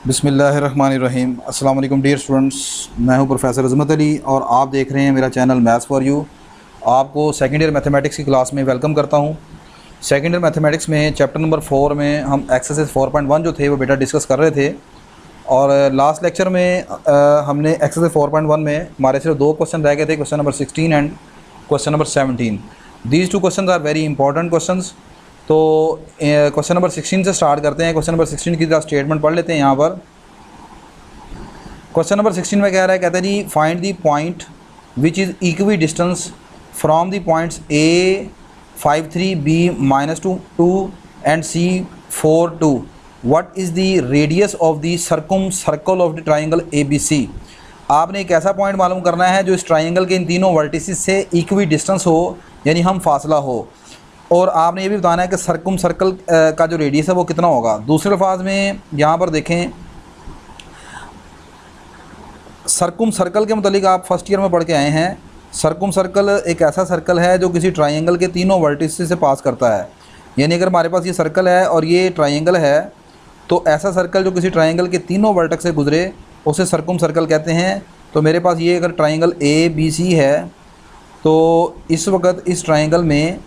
बिस्मिल्लाहिर्रहमानिर्रहीम। अस्सलाम वालेकुम डियर स्टूडेंट्स, मैं हूं प्रोफेसर अज़मत अली और आप देख रहे हैं मेरा चैनल मैथ्स फॉर यू। आपको सेकेंड ईयर मैथमेटिक्स की क्लास में वेलकम करता हूं। सेकेंड ईयर मैथमेटिक्स में चैप्टर नंबर 4 में हम एक्सरसाइज 4.1 जो थे वो बेटा डिस्कस कर रहे थे। और लास्ट लेक्चर में हमने एक्सरसाइज 4.1 में हमारे सिर्फ दो क्वेश्चन रह गए थे, question number 16 and question number 17। These two questions are very important questions. तो क्वेश्चन नंबर 16 से स्टार्ट करते हैं। क्वेश्चन नंबर 16 की स्टेटमेंट पढ़ लेते हैं। यहाँ पर क्वेश्चन नंबर 16 में कह रहा है, कहते हैं जी find the point which is equidistance from the points A 5 3 B -2 and C 4 2। What is the radius of the circumcircle of the triangle ABC। आपने एक ऐसा पॉइंट मालूम करना है जो इस ट्राइंगल के इन तीनों वर्टिसेस से इक्वी डिस्टेंस हो, यानी हम फासला हो। और आपने ये भी बताना है कि सर्कम सर्कल का जो रेडियस है वो कितना होगा। दूसरे अल्फाज में यहाँ पर देखें, सर्कम सर्कल के मतलब आप फर्स्ट ईयर में पढ़ के आए हैं। सर्कम सर्कल एक ऐसा सर्कल है जो किसी ट्राइंगल के तीनों वर्टिसेस से पास करता है। यानी अगर हमारे पास ये सर्कल है और ये ट्राइंगल है, तो ऐसा सर्कल जो किसी ट्राइंगल के तीनों वर्टेक्स से गुजरे उसे सर्कम सर्कल कहते हैं। तो मेरे पास ये अगर ट्राइंगल ABC है, तो इस वक्त इस ट्राइंगल में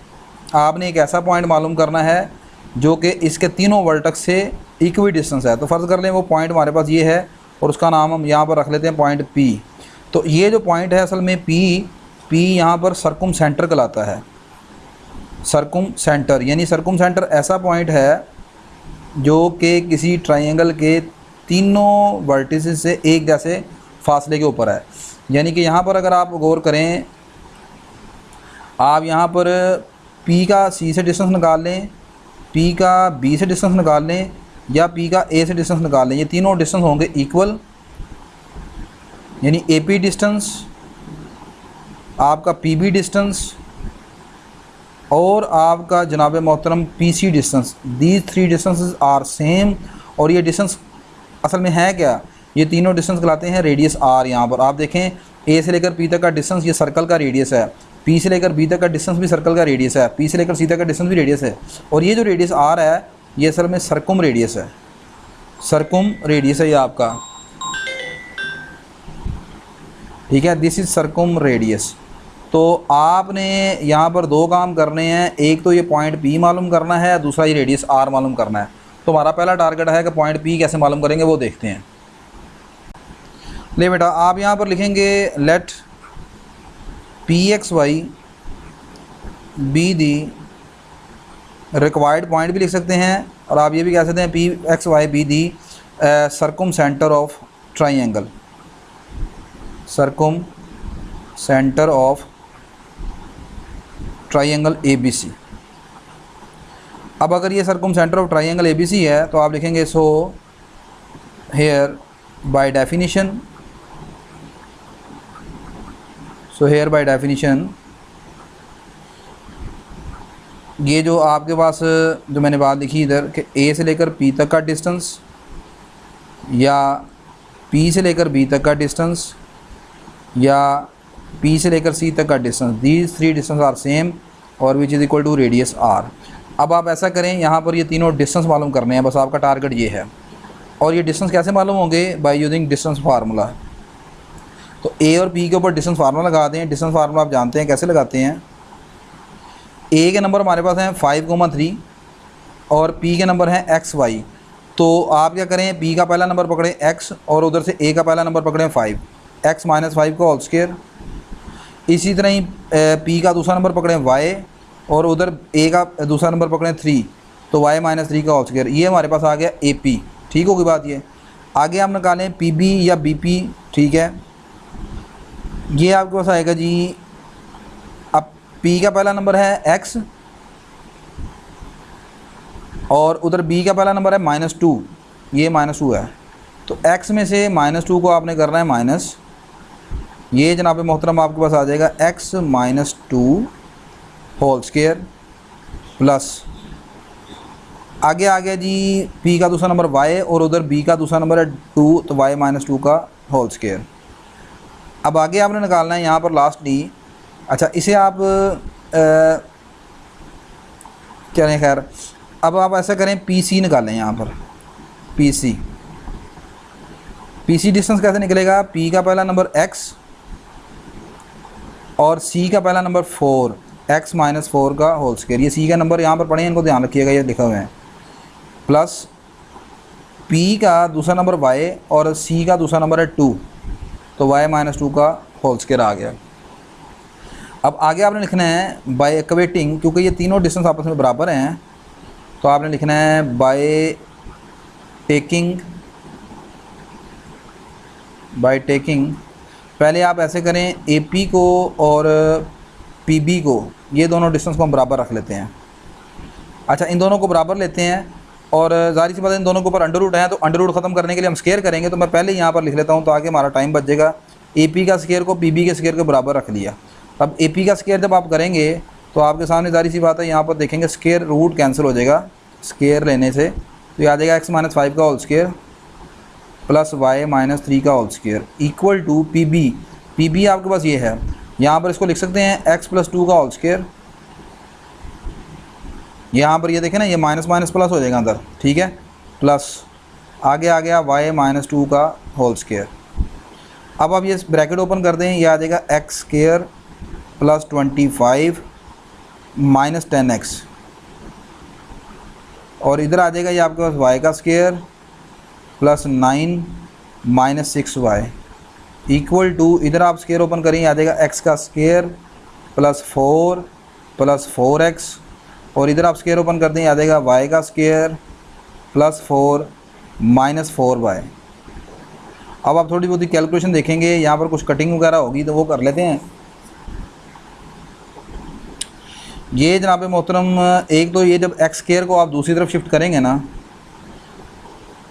आपने एक ऐसा पॉइंट मालूम करना है जो कि इसके तीनों वर्टेक्स से इक्वी डिस्टेंस है। तो फ़र्ज़ कर लें वो पॉइंट हमारे पास ये है और उसका नाम हम यहाँ पर रख लेते हैं पॉइंट P। तो ये जो पॉइंट है असल में P यहाँ पर सर्कम सेंटर कहलाता है। सर्कम सेंटर यानी सर्कम सेंटर ऐसा पॉइंट है जो कि किसी ट्राइंगल के तीनों वर्टिसेस से एक जैसे फासले के ऊपर है। यानी कि यहाँ पर अगर आप गौर करें, आप यहाँ पर P का C से डिस्टेंस निकाल लें, P का B से डिस्टेंस निकाल लें या P का A से डिस्टेंस निकाल लें, ये तीनों डिस्टेंस होंगे इक्वल। यानी AP डिस्टेंस, आपका PB डिस्टेंस और आपका जनाब मोहतरम PC distance, these three distances are same. और ये डिस्टेंस असल में है क्या, ये तीनों डिस्टेंस कहलाते हैं रेडियस R। यहाँ पर आप देखें A से लेकर P तक का डिस्टेंस ये सर्कल का रेडियस है, P से लेकर B तक का डिस्टेंस भी सर्कल का रेडियस है, P से लेकर C तक का डिस्टेंस भी रेडियस है। और ये जो रेडियस R है ये असल में सर्कम रेडियस है। सर्कम रेडियस है ये आपका, ठीक है, दिस इज़ सर्कम रेडियस। तो आपने यहाँ पर दो काम करने हैं, एक तो ये पॉइंट P मालूम करना है, दूसरा ये रेडियस R मालूम करना है। तो हमारा पहला टारगेट है कि पॉइंट P कैसे मालूम करेंगे वो देखते हैं। ले बेटा, आप यहाँ पर लिखेंगे let PXY be the required point भी लिख सकते हैं, और आप ये भी कह सकते हैं PXY be the circum centre of triangle, circum centre of triangle ABC। अब अगर ये circum centre of triangle ABC है तो आप लिखेंगे सो हेयर बाय डेफिनेशन, ये जो आपके पास जो मैंने बात लिखी इधर कि A से लेकर P तक का डिस्टेंस या P से लेकर B तक का डिस्टेंस या P से लेकर C तक का distance, these three distance are same और which is equal to radius R। अब आप ऐसा करें, यहाँ पर ये तीनों डिस्टेंस मालूम करने हैं, बस आपका टारगेट ये है। और ये डिस्टेंस कैसे मालूम होंगे, बाय यूजिंग डिस्टेंस फार्मूला। तो A और P के ऊपर डिस्टेंस फार्मूला लगाते हैं। डिस्टेंस फार्मूला आप जानते हैं कैसे लगाते हैं। A के नंबर हमारे पास हैं 5,3 और P के नंबर हैं XY। तो आप क्या करें, P का पहला नंबर पकड़ें X और उधर से A का पहला नंबर पकड़ें 5, X - 5 का होल स्क्वायर। इसी तरह ही P का दूसरा नंबर पकड़ें Y और उधर A का दूसरा नंबर पकड़ें 3, तो Y - 3 का होल स्क्वायर। ये हमारे पास आ गया AP। ठीक होगी बात। ये आगे आप निकालें PB या BP, ठीक है। ये आपके पास आएगा जी, अब P का पहला नंबर है X और उधर B का पहला नंबर है -2, ये -2 है। तो X में से -2 को आपने करना है माइनस, ये जनाब मोहतरम आपके पास आ जाएगा X - 2 होल स्क्वायर प्लस आगे आ गया जी P का दूसरा नंबर Y और उधर B का दूसरा नंबर है 2, तो Y - 2 का होल स्क्वायर। अब आगे आपने निकालना है यहाँ पर लास्ट D। अच्छा, इसे आप क्या नहीं, खैर अब आप ऐसा करें PC निकालें यहाँ पर PC। पीसी डिस्टेंस कैसे निकलेगा, पी का पहला नंबर x और सी का पहला नंबर 4, x माइनस 4 का होल स्क्वायर। ये सी का नंबर यहाँ पर पढ़े हैं, इनको ध्यान रखिएगा, ये लिखा हुआ है, प्लस पी का दूसरा नंबर y और सी का दूसरा नंबर है 2, तो y माइनस 2 का होल स्क्वायर आ गया। अब आगे आपने लिखना है बाय इक्वेटिंग, क्योंकि ये तीनों डिस्टेंस आपस में बराबर हैं, तो आपने लिखना है बाय टेकिंग पहले आप ऐसे करें, AP को और PB को, ये दोनों डिस्टेंस को हम बराबर रख लेते हैं। अच्छा, इन दोनों को बराबर लेते हैं और ज़ाहिर सी बात है इन दोनों के ऊपर अंडर रूट है, तो अंडर रूट ख़त्म करने के लिए हम स्क्वायर करेंगे, तो मैं पहले यहाँ पर लिख लेता हूँ ताकि हमारा टाइम बच जाएगा। AP का स्क्वायर को PB के स्क्वायर के बराबर रख लिया। अब AP का स्क्वायर जब आप करेंगे तो आपके सामने ज़ाहिर सी बात है यहाँ पर देखेंगे स्क्वायर रूट कैंसिल हो जाएगा स्क्वायर लेने से, तो ये आ जाएगा x माइनस 5 का whole square plus y minus 3 का whole square equal to PB आपके पास ये है, यहाँ पर इसको लिख सकते हैं x प्लस 2 का होल स्क्वायर, यहाँ पर ये देखें ना, ये माइनस माइनस प्लस हो जाएगा अंदर, ठीक है, प्लस आगे आ गया y माइनस 2 का होल स्क्वायर। अब आप ये ब्रैकेट ओपन कर दें, ये आ जाएगा x square plus 25 minus 10x, और इधर आ जाएगा ये आपके पास y का square plus 9 minus 6y equal to, इधर आप स्क्वायर ओपन करें, आ जाएगा x का स्क्वायर प्लस 4 प्लस 4x, और इधर आप स्क्वायर ओपन कर दें, आ जाएगा y का स्क्वायर प्लस 4 माइनस 4y। अब आप थोड़ी बहुत कैलकुलेशन देखेंगे, यहाँ पर कुछ कटिंग वगैरह होगी तो वो कर लेते हैं। ये जनाब मोहतरम, एक तो ये जब एक्स स्क्वायर को आप दूसरी तरफ शिफ्ट करेंगे ना,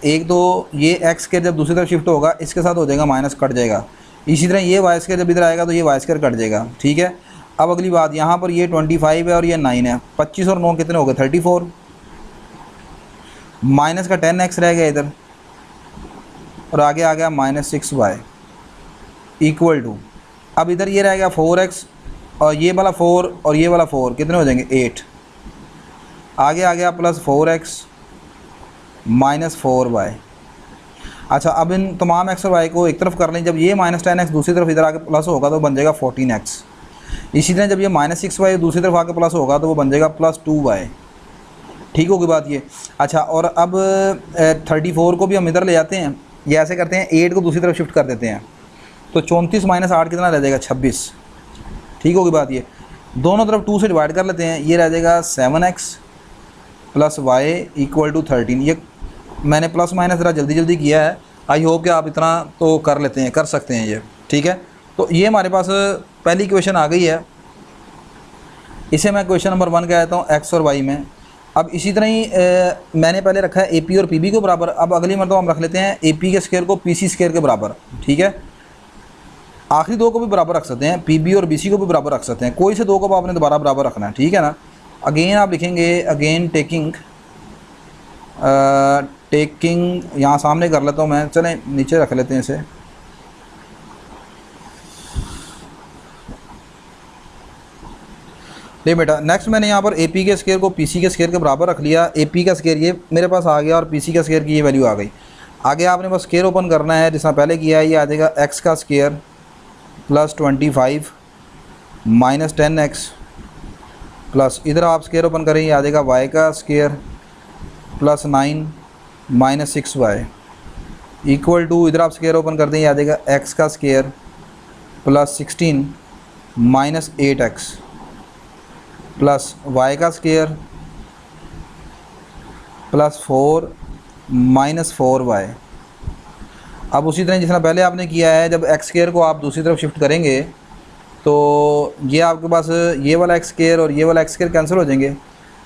एक तो ये एक्स स्क्वायर जब दूसरी तरफ शिफ्ट होगा इसके साथ हो जाएगा माइनस, कट जाएगा। इसी तरह ये वाई स्क्वायर जब इधर आएगा तो ये वाई स्क्वायर कट जाएगा, ठीक है। अब अगली बात, यहाँ पर ये 25 है और ये 9 है, 25 और 9 कितने हो गए 34, माइनस का 10x रह गया इधर, और आगे आ गया माइनस 6y इक्वल टू, अब इधर ये रह गया 4x और ये वाला 4 और ये वाला 4 कितने हो जाएंगे 8, आगे आ गया प्लस 4x माइनस 4y। अच्छा, अब इन तमाम x और y को एक तरफ कर लें, जब ये माइनस 10x दूसरी तरफ इधर आके प्लस होगा तो बन जाएगा 14x। इसी तरह जब ये माइनस 6y दूसरी तरफ आके प्लस होगा तो वो बन जाएगा प्लस 2y, ठीक होगी बात ये। अच्छा, और अब 34 को भी हम इधर ले जाते हैं, ये ऐसे करते हैं 8 को दूसरी तरफ शिफ्ट कर देते हैं, तो 34 माइनस 8 कितना रह जाएगा 26, ठीक होगी बात ये। दोनों तरफ 2 से डिवाइड कर लेते हैं, ये रह जाएगा 7x plus y equal to 13। ये मैंने प्लस माइनस ज़रा जल्दी जल्दी किया है, आई होप कि आप इतना तो कर लेते हैं, कर सकते हैं ये, ठीक है। तो ये हमारे पास पहली इक्वेशन आ गई है, इसे मैं क्वेश्चन नंबर 1 कहता हूँ x और y में। अब इसी तरह ही मैंने पहले रखा है AP और PB को बराबर, अब अगली मरतबा हम रख लेते हैं AP के स्क्वायर को PC स्क्वायर के बराबर, ठीक है। आखिरी दो को भी बराबर रख सकते हैं, PB और BC को भी बराबर रख सकते हैं, कोई से दो को आपने दोबारा बराबर रखना है, ठीक है ना। अगेन आप लिखेंगे, अगेन टेकिंग यहाँ सामने कर लेता हूँ मैं, चलें नीचे रख लेते हैं इसे, नहीं बेटा। नेक्स्ट मैंने यहाँ पर AP के स्क्वायर को PC के स्क्वायर के बराबर रख लिया, AP का स्क्वायर ये मेरे पास आ गया और PC का स्क्वायर की ये वैल्यू आ गई। आगे आपने बस स्क्वायर ओपन करना है, जिसमें पहले किया है, ये आ जाएगा x का square plus 25 minus 10x plus, इधर आप स्क्वायर ओपन करें, ये आ जाएगा y का square plus 9 minus 6y equal to, इधर आप स्क्वायर ओपन कर दें, ये आ जाएगा x का square plus 16 minus 8x plus y का स्क्वायर प्लस 4 माइनस 4y। अब उसी तरह जिस तरह पहले आपने किया है, जब x स्क्वायर को आप दूसरी तरफ शिफ्ट करेंगे तो ये आपके पास ये वाला x स्क्वायर और ये वाला x स्क्वायर कैंसिल हो जाएंगे।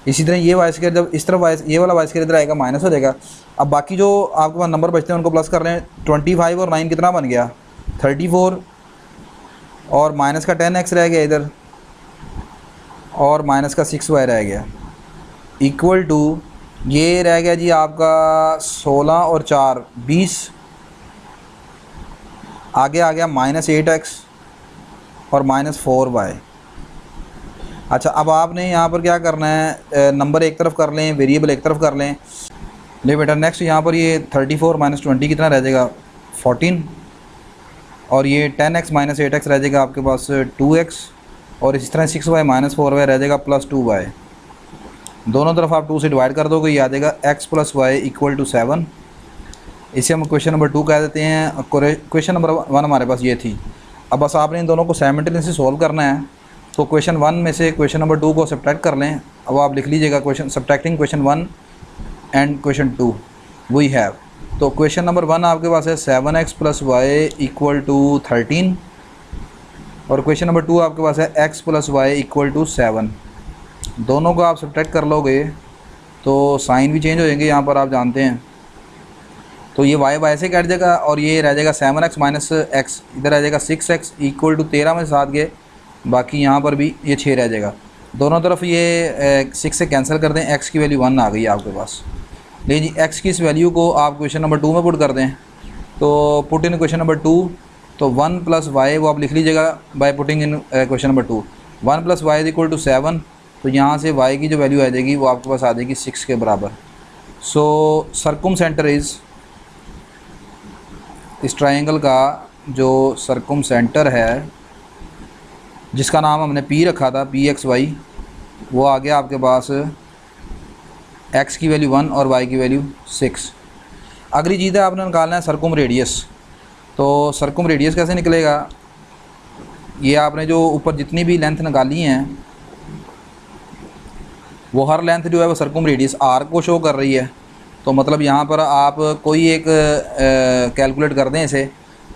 इसी तरह ये y स्क्वायर जब इस तरफ ये वाला y स्क्वायर इधर आएगा माइनस हो जाएगा। अब बाकी जो आपके पास नंबर बचते हैं उनको प्लस कर लें, 25 और 9 कितना बन गया 34, और माइनस का 10x रह गया इधर, और माइनस का 6y रह गया इक्वल टू, ये रह गया जी आपका 16 और 4 20, आगे आ गया माइनस 8x और माइनस 4y। अच्छा, अब आपने यहाँ पर क्या करना है, नंबर एक तरफ कर लें, वेरिएबल एक तरफ कर लें। ले बेटा, नेक्स्ट यहाँ पर ये 34 माइनस 20 कितना रह जाएगा 14 और ये 10x माइनस 8x रह जाएगा आपके पास 2x और इस तरह 6y माइनस 4y रह जाएगा प्लस 2y। दोनों तरफ आप 2 से डिवाइड कर दोगे, ये आ जाएगा x plus y equal to 7। इसे हम क्वेश्चन नंबर 2 कह देते हैं। क्वेश्चन नंबर 1 हमारे पास ये थी। अब बस आपने इन दोनों को साइमल्टेनियसली सॉल्व करना है। तो क्वेश्चन 1 में से क्वेश्चन नंबर 2 को सब्ट्रैक्ट कर लें। अब आप लिख लीजिएगा question subtracting question 1 and question 2 we have. तो क्वेश्चन नंबर 1 आपके पास है 7x plus y equal to 13 और क्वेश्चन नंबर 2 आपके पास है x plus y equal to 7। दोनों को आप सब्ट्रैक्ट कर लोगे तो साइन भी चेंज हो जाएंगे यहाँ पर, आप जानते हैं। तो ये y से कट जाएगा और ये रह जाएगा 7x माइनस x, इधर रह जाएगा 6x इक्वल टू 13 में 7 गए, बाकी यहाँ पर भी ये 6 रह जाएगा। दोनों तरफ ये 6 से कैंसिल कर दें, x की वैल्यू 1 आ गई आपके पास। लेकिन जी x की इस वैल्यू को आप क्वेश्चन नंबर 2 में पुट कर दें। तो पुट इन क्वेश्चन नंबर 2, तो 1 प्लस वाई वो आप लिख लीजिएगा by putting in question number 2। 1 plus y is equal to 7। तो यहाँ से y की जो वैल्यू आ जाएगी वो आपके पास आ जाएगी 6 के बराबर। सो सर्कुम सेंटर इज़, इस ट्रायंगल का जो सर्कुम सेंटर है जिसका नाम हमने P रखा था PXY, वो आ गया आपके पास x की वैल्यू 1 और y की वैल्यू 6। अगली चीज़ है आपने निकालना है सर्कुम रेडियस। तो सर्कुम रेडियस कैसे निकलेगा, ये आपने जो ऊपर जितनी भी लेंथ निकाली हैं वो हर लेंथ जो है वो सर्कुम रेडियस r को शो कर रही है। तो मतलब यहाँ पर आप कोई एक कैलकुलेट कर दें इसे,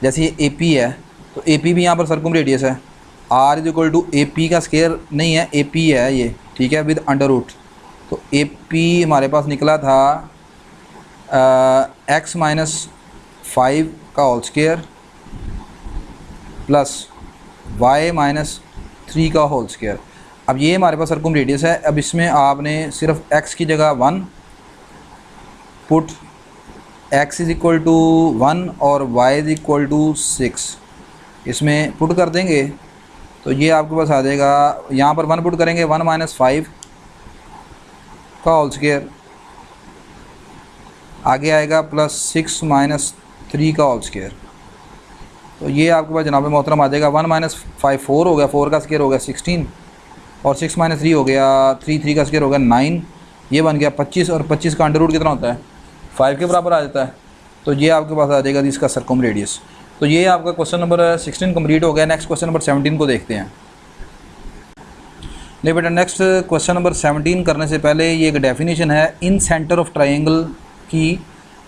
जैसे ये AP है तो AP भी यहाँ पर सर्कुम रेडियस है। r is equal to AP का स्क्वायर नहीं है, AP है ये, ठीक है, विद अंडर रूट। तो AP हमारे पास निकला था x माइनस 5 का whole square plus y minus 3 का होल स्क्वायर। अब ये हमारे पास सर्कुम रेडियस है। अब इसमें आपने सिर्फ x की जगह 1 put, x is equal to 1 और y इज़ इक्वल टू 6 इसमें पुट कर देंगे। तो ये आपके पास आ जाएगा, यहाँ पर 1 पुट करेंगे 1 माइनस 5 का होल स्क्वायर, आगे आएगा प्लस 6 माइनस 3 का होल स्क्वायर। तो ये आपके पास जनाब मोहतरम आ जाएगा 1 माइनस 5 4 हो गया, 4 का स्क्वायर हो गया 16 और 6 माइनस 3 हो गया 3 का स्क्वायर हो गया 9, ये बन गया 25 और 25 का अंडर रूट कितना होता है 5 के बराबर आ जाता है। तो ये आपके पास आ जाएगा इसका सर्कुम रेडियस। तो ये आपका क्वेश्चन नंबर 16 कंप्लीट हो गया। नेक्स्ट क्वेश्चन नंबर 17 को देखते हैं। नहीं बेटा, नेक्स्ट क्वेश्चन नंबर 17 करने से पहले ये एक डेफिनेशन है इन सेंटर ऑफ ट्रायंगल की,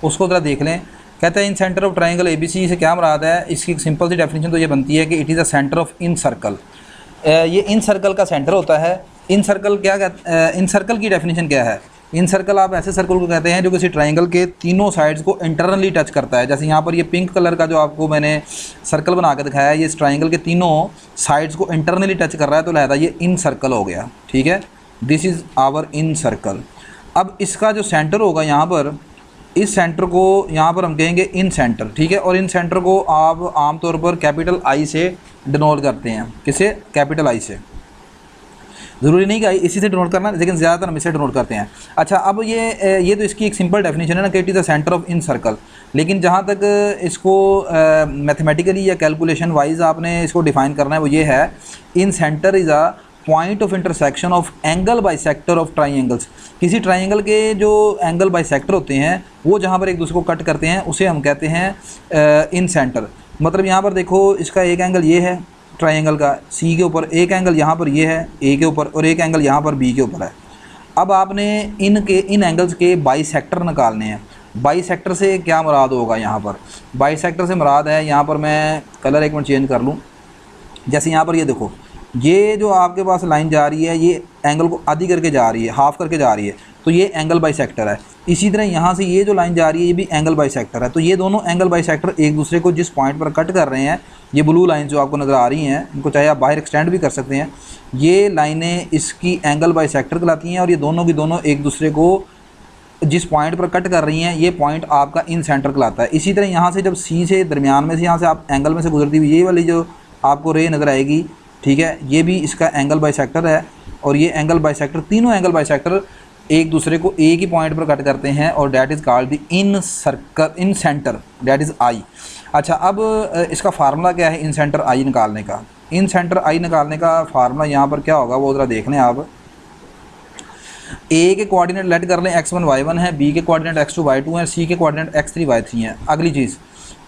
उसको ज़रा देख लें। कहते हैं इन सेंटर ऑफ ट्रायंगल ABC से क्या मुराद है। इसकी एक सिंपल सी डेफिनेशन तो ये बनती है कि it is a centre of in circle. ये इन सर्कल का सेंटर होता है। इन सर्कल क्या इन सर्कल की डेफिनेशन क्या है। इन सर्कल आप ऐसे सर्कल को कहते हैं जो किसी ट्रायंगल के तीनों साइड्स को इंटरनली टच करता है। जैसे यहाँ पर ये पिंक कलर का जो आपको मैंने सर्कल बना के दिखाया है, ये इस ट्रायंगल के तीनों साइड्स को इंटरनली टच कर रहा है, तो लिहाजा ये इन सर्कल हो गया। ठीक है, this is our incircle. अब इसका जो सेंटर होगा यहाँ पर, इस सेंटर को यहाँ पर हम कहेंगे इन सेंटर। ठीक है, और इन सेंटर को आप आमतौर पर कैपिटल I से डिनोट करते हैं। किसे? कैपिटल I से। ज़रूरी नहीं कि इसी से डिनोट करना, लेकिन ज़्यादातर हम इसे डिनोट करते हैं। अच्छा, अब ये तो इसकी एक सिंपल डेफिनेशन है ना कि it is the centre of in circle. लेकिन जहाँ तक इसको मैथमेटिकली या कैलकुलेशन वाइज आपने इसको डिफ़ाइन करना है वो ये है, incentre is a point of intersection of angle bisector of triangles. किसी ट्राइंगल के जो एंगल बाइसेक्टर होते हैं वो जहाँ पर एक दूसरे को कट करते हैं उसे हम कहते हैं इन सेंटर। मतलब यहाँ पर देखो, इसका एक एंगल ये है ट्रायंगल का C के ऊपर, एक एंगल यहाँ पर ये है A के ऊपर और एक एंगल यहाँ पर B के ऊपर है। अब आपने इन एंगल्स के बाइसेक्टर निकालने हैं। बाइसेक्टर से क्या मुराद होगा यहाँ पर? बाइसेक्टर से मुराद है, यहाँ पर मैं कलर एक मिनट चेंज कर लूँ। जैसे यहाँ पर ये देखो, ये जो आपके पास लाइन जा रही है ये एंगल को आधी करके जा रही है, हाफ़ करके जा रही है, तो ये एंगल बाइसेक्टर है। इसी तरह यहाँ से ये जो लाइन जा रही है ये भी एंगल बाइसेक्टर है। तो ये दोनों एंगल बाइसेक्टर एक दूसरे को जिस पॉइंट पर कट कर रहे हैं, ये ब्लू लाइन जो आपको नज़र आ रही हैं, इनको चाहे आप बाहर एक्सटेंड भी कर सकते हैं, ये लाइनें इसकी एंगल बाइसेक्टर कहलाती हैं। और ये दोनों की दोनों एक दूसरे को जिस पॉइंट पर कट कर रही हैं, ये पॉइंट आपका इन सेंटर कहलाता है। इसी तरह यहाँ से जब C से दरमियान में से यहाँ से आप एंगल में से गुजरती हुई ये वाली जो आपको रे नज़र आएगी, ठीक है, ये भी इसका एंगल बाइसेक्टर है। और ये एंगल बाइसेक्टर, तीनों एंगल बाइसेक्टर एक दूसरे को एक ही पॉइंट पर कट करते हैं और that is called the in circle, in centre, that is I। अच्छा, अब इसका फार्मूला क्या है इन सेंटर आई निकालने का? इन सेंटर आई निकालने का फार्मूला यहाँ पर क्या होगा वो ज़रा देख लें आप। ए के कोऑर्डिनेट लेट कर लें x1 y1 है, बी के कोऑर्डिनेट x2 y2 हैं, सी के कोऑर्डिनेट x3 y3 हैं। अगली चीज़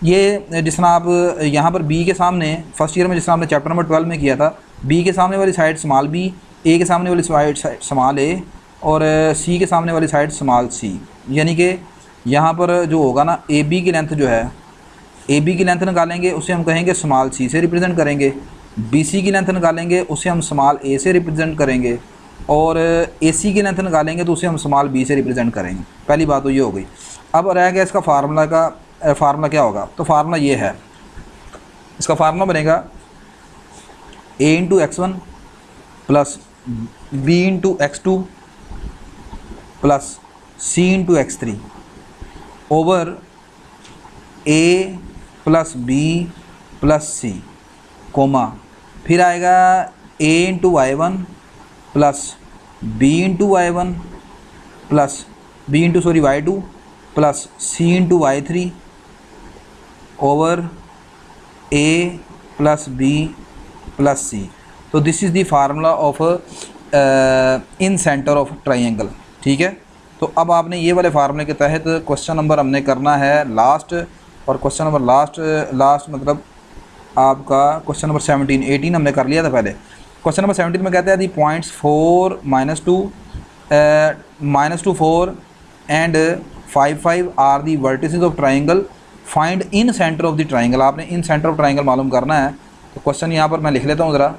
ये जिस तरह आप यहाँ पर बी के सामने फर्स्ट ईयर में जिस तरह आपने चैप्टर नंबर 12 में किया था, बी के सामने वाली साइड स्मॉल बी, ए के सामने वाली साइड स्मॉल ए और सी के सामने वाली साइड स्मॉल सी। यानी कि यहाँ पर जो होगा ना ए बी की लेंथ जो है, ए बी की लेंथ निकालेंगे उसे हम कहेंगे स्मॉल सी से रिप्रेजेंट करेंगे, बी सी की लेंथ निकालेंगे उसे हम स्मॉल ए से रिप्रेजेंट करेंगे और ए सी की लेंथ निकालेंगे तो उसे हम स्मॉल बी से रिप्रेजेंट करेंगे। पहली बात तो ये हो गई। अब रह गया इसका फार्मूला क्या होगा? तो फार्मूला ये है, इसका फार्मूला बनेगा A into x1 plus B into x2 plus C into x3 over A plus B plus C comma, फिर आएगा A into y1 plus B into y1 plus B into y2 plus C into y3 over A plus B plus C. तो this is the formula of incentre of triangle. ठीक है, तो अब आपने ये वाले फार्मूले के तहत क्वेश्चन नंबर हमने करना है लास्ट, और क्वेश्चन नंबर लास्ट मतलब आपका क्वेश्चन नंबर 18 हमने कर लिया था पहले। क्वेश्चन नंबर 17 में कहते हैं the points 4 -2 4 and 5 are the vertices of triangle, find incentre of the triangle. आपने इन सेंटर ऑफ ट्राइंगल मालूम करना है। तो क्वेश्चन यहाँ पर मैं लिख लेता हूँ ज़रा।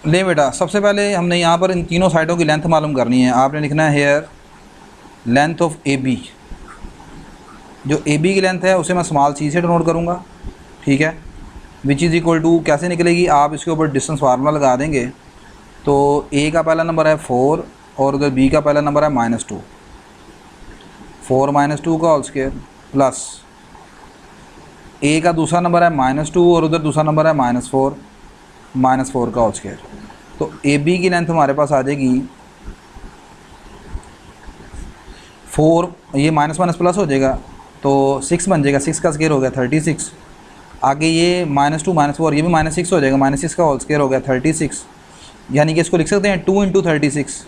ले बेटा, सबसे पहले हमने यहाँ पर इन तीनों साइडों की लेंथ मालूम करनी है। आपने लिखना है here length of A B, जो ए बी की लेंथ है उसे मैं स्मॉल सी से डिनोट करूँगा। ठीक है, विच इज़ इक्वल टू कैसे निकलेगी, आप इसके ऊपर डिस्टेंस फार्मूला लगा देंगे। तो ए का पहला नंबर है 4 और उधर बी का पहला नंबर है -2, 4 - 2 का होल स्क्वायर प्लस ए का दूसरा नंबर है -2 और उधर दूसरा नंबर है -4 का होल स्क्वायर। तो ए बी की लेंथ हमारे पास आ जाएगी 4, ये माइनस प्लस हो जाएगा तो 6 बन जाएगा, 6 का स्क्वायर हो गया 36। आगे ये -2 -4 ये भी -6 हो जाएगा, -6 का होल स्क्वायर हो गया 36। यानी कि इसको लिख सकते हैं 2 × 36।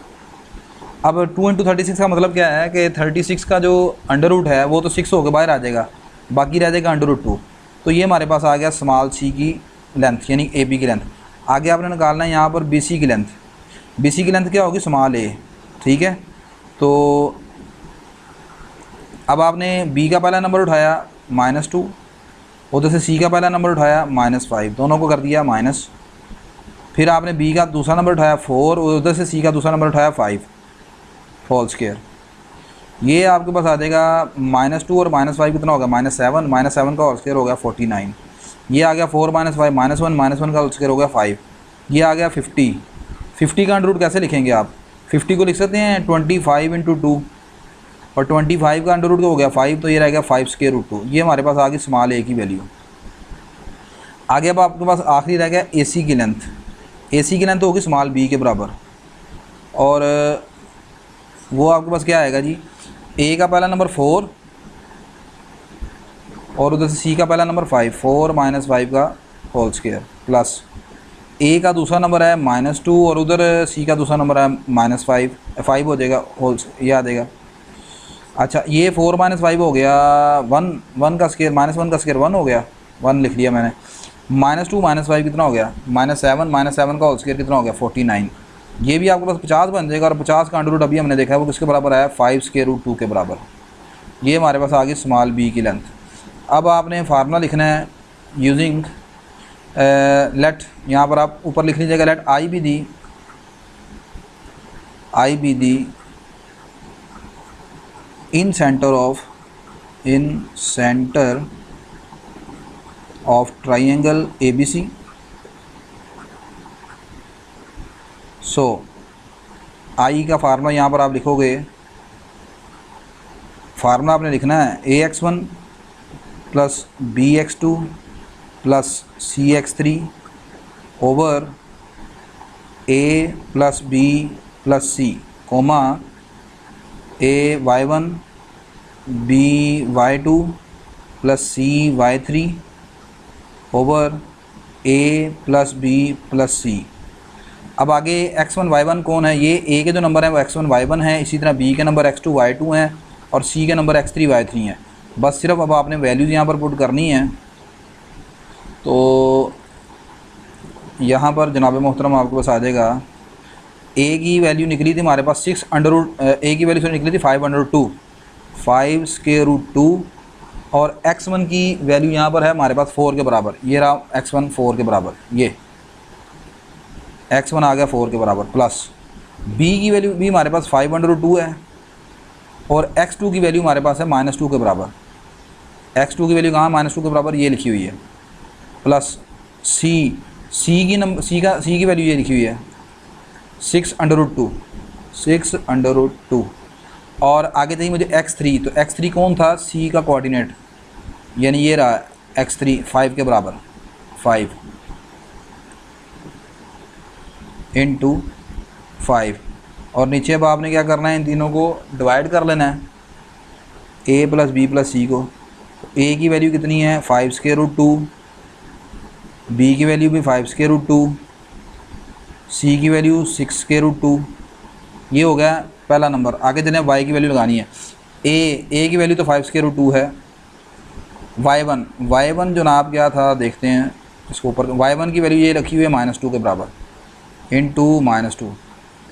अब 2 × 36 का मतलब क्या है कि 36 का जो अंडर रूट है वो तो 6 होकर बाहर आ जाएगा, बाकी रह जाएगा √2। तो ये हमारे पास आ गया स्मॉल सी की लेंथ यानी ए बी की लेंथ। आगे आपने निकालना है यहाँ पर बी सी की लेंथ। बी सी की लेंथ क्या होगी, स्मॉल ए। ठीक है, तो अब आपने बी का पहला नंबर उठाया -2, उधर से सी का पहला नंबर उठाया -5, दोनों को कर दिया माइनस। फिर आपने बी का दूसरा नंबर उठाया 4, उधर से सी का दूसरा नंबर उठाया 5 होल स्क्वायर। ये आपके पास आ जाएगा -2 और -5 कितना होगा, -7 का होल स्क्वायर हो गया 49। ये आ गया 4 - 5 -1 का होल स्क्वायर हो गया 5। ये आ गया 50 का अंडर रूट कैसे लिखेंगे आप, 50 को लिख सकते हैं 25 × 2 और 25 का अंडर रूट हो गया 5, तो ये रह गया 5√2। ये हमारे पास आ गई स्मॉल ए की वैल्यू। आगे अब आपके पास आखिरी रह गया ए सी की लेंथ। ए सी की लेंथ होगी स्मॉल बी के बराबर, और वो आपके पास क्या आएगा जी, ए का पहला नंबर 4 और उधर से सी का पहला नंबर 5, 4 - 5 का होल स्क्वायर प्लस ए का दूसरा नंबर है -2 और उधर सी का दूसरा नंबर है -5 हो जाएगा होल, ये आ जाएगा। अच्छा, ये 4 - 5 हो गया 1 का स्क्वायर, -1 का स्क्वायर 1 हो गया, 1 लिख लिया मैंने। -2 - 5 कितना हो गया, -7 का होल स्क्वायर कितना हो गया 49। ये भी आपके पास 50 बन जाएगा, और 50 का अंडर रूट अभी हमने देखा है वो किसके बराबर आया 5√2 के बराबर। ये हमारे पास आ गई स्मॉल बी की लेंथ। अब आपने फार्मूला लिखना है यूजिंग लेट, यहाँ पर आप ऊपर लिख लीजिएगा let I be the incentre of triangle ABC। So I का फार्मूला यहाँ पर आप लिखोगे, फार्मूला आपने लिखना है AX1 plus BX2 plus CX3 over A plus B plus C comma AY1 BY2 plus C Y three over A plus B plus C. अब आगे x1 y1 कौन है, ये a के जो नंबर हैं वो x1 y1 है, इसी तरह b के नंबर x2 y2 हैं और c के नंबर x3 y3 हैं। बस सिर्फ अब आपने वैल्यूज़ यहाँ पर पुट करनी है। तो यहाँ पर जनाब मोहतरम आपके पास आ जाएगा a की वैल्यू निकली थी हमारे पास 6 अंडर रूट a की वैल्यू निकली थी 5 अंडर 2 5 स्क्वायर रूट 2 और x1 की वैल्यू यहाँ पर है हमारे पास 4 के बराबर। ये रहा x1 4 के बराबर, ये x1 आ गया 4 के बराबर। प्लस b की वैल्यू भी हमारे पास 5 अंडर रूट 2 है और x2 की वैल्यू हमारे पास है -2 के बराबर। x2 की वैल्यू कहाँ -2 के बराबर, ये लिखी हुई है। प्लस c की वैल्यू ये लिखी हुई है 6 अंडर रूट 2 6 अंडर रूट 2 और आगे चाहिए मुझे x3। तो x3 कौन था, c का कोऑर्डिनेट, यानी ये रहा x3 5 के बराबर 5 इंटू 5 और नीचे अब आपने क्या करना है, इन तीनों को डिवाइड कर लेना है a प्लस बी प्लस सी को। तो a की वैल्यू कितनी है 5 स्क्वायर रूट 2, b की वैल्यू भी 5 स्क्वायर रूट 2, c की वैल्यू 6 स्क्वायर रूट 2। ये हो गया पहला नंबर। आगे चलें y की वैल्यू लगानी है। a की वैल्यू तो 5 स्क्वायर रूट 2 है। y1 जो नाप क्या था देखते हैं इसको ऊपर। y1 की वैल्यू ये रखी हुई है -2 के बराबर इंटू -2।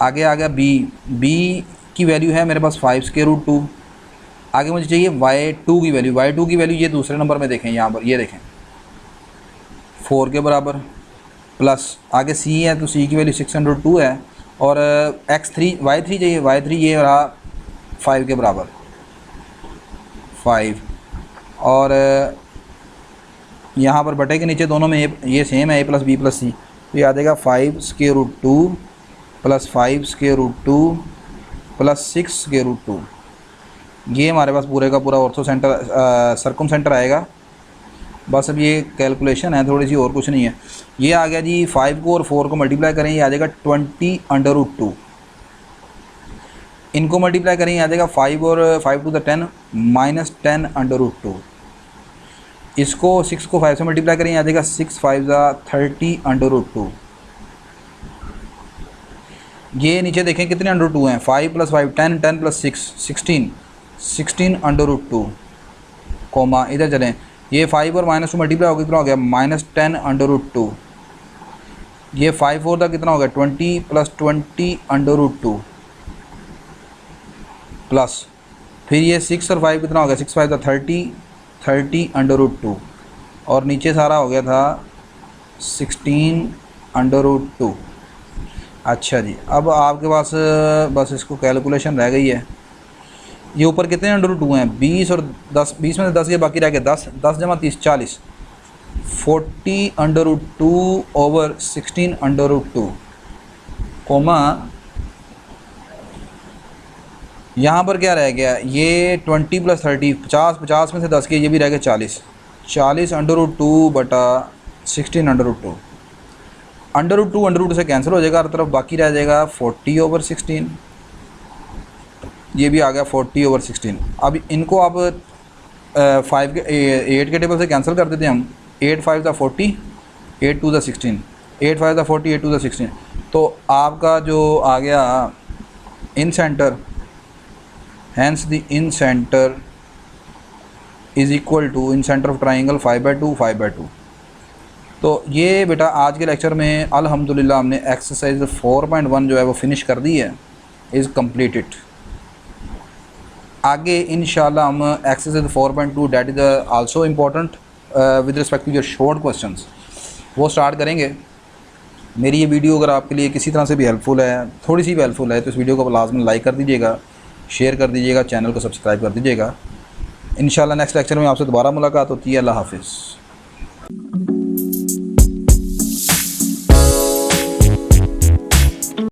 आगे आ गया b की वैल्यू है मेरे पास 5 स्क्वायर रूट 2। आगे मुझे चाहिए y2 की वैल्यू। y2 की वैल्यू ये दूसरे नंबर में देखें, यहाँ पर ये देखें 4 के बराबर। प्लस आगे c है तो c की वैल्यू 602 है और y3 चाहिए। y3 ये रहा 5 के बराबर 5 और यहाँ पर बटे के नीचे दोनों में ये सेम है a plus B plus C. तो ये आ जाएगा 5 square root 2 plus 5 square root 2 plus 6 square root 2। ये हमारे पास पूरे का पूरा ऑर्थो सेंटर सर्कम सेंटर आएगा। बस अब ये कैलकुलेशन है थोड़ी सी, और कुछ नहीं है। ये आ गया जी 5 को और 4 को मल्टीप्लाई करें, ये आ जाएगा 20 अंडर रूट 2। इनको मल्टीप्लाई करें, ये आ जाएगा 5 और 5 टू द 10 -10 अंडर रूट 2। इसको 6 को 5 से मल्टीप्लाई करें, ये आ जाएगा 6 5 30 अंडर रूट 2। ये नीचे देखें कितने अंडर रूट 2 हैं, 5 plus 5 10 10 plus 6 16 under root 2 comma. इधर चलें, ये 5 और -2 मल्टीप्लाई हो कितना हो गया -10 अंडर रूट 2। ये 5 4 का कितना हो गया 20 प्लस 20 अंडर रूट 2 प्लस फिर ये 6 और 5 कितना हो गया 6 5 30 अंडर रूट 2 और नीचे सारा हो गया था 16 अंडर रूट 2। अच्छा जी, अब आपके पास बस इसको कैलकुलेशन रह गई है। ये ऊपर कितने अंडर रूट 2 हैं 20 और 10, 20 में से 10 ये बाकी रह गया 10 10 जमा 30 40 40 under root 2 over 16 under root 2 comma. यहाँ पर क्या रह गया, ये 20 प्लस 30 50 50 में से 10 के ये भी रह गया 40 40 अंडर रूट 2 बटा 16 अंडर रूट 2। अंडर रूट से कैंसिल हो जाएगा, हर तरफ बाकी रह जाएगा 40 ओवर 16। ये भी आ गया 40 ओवर 16। अब इनको आप 8 के टेबल से कैंसिल कर देते हैं हम। 8 5 दा 40 8 2 दा 16 8 5 दा 40 8 2 दा 16। तो आपका जो आ गया incentre, hence the incentre is equal to incentre of triangle 5/2 5/2। तो ये बेटा आज के लेक्चर में अल्हम्दुलिल्लाह हमने एक्सरसाइज 4.1 जो है वो फिनिश कर दी है, इज़ कम्प्लीटेड। आगे इंशाल्लाह हम exercise 4.2 that is also important with respect to your short questions वो स्टार्ट करेंगे। मेरी ये वीडियो अगर आपके लिए किसी तरह से भी हेल्पफुल है, थोड़ी सी भी हेल्पफुल है, तो इस वीडियो को लाजमन लाइक कर दीजिएगा, शेयर कर दीजिएगा, चैनल को सब्सक्राइब कर दीजिएगा। इंशाल्लाह नेक्स्ट लेक्चर में आपसे दोबारा मुलाकात होती है। अल्लाह हाफिज़।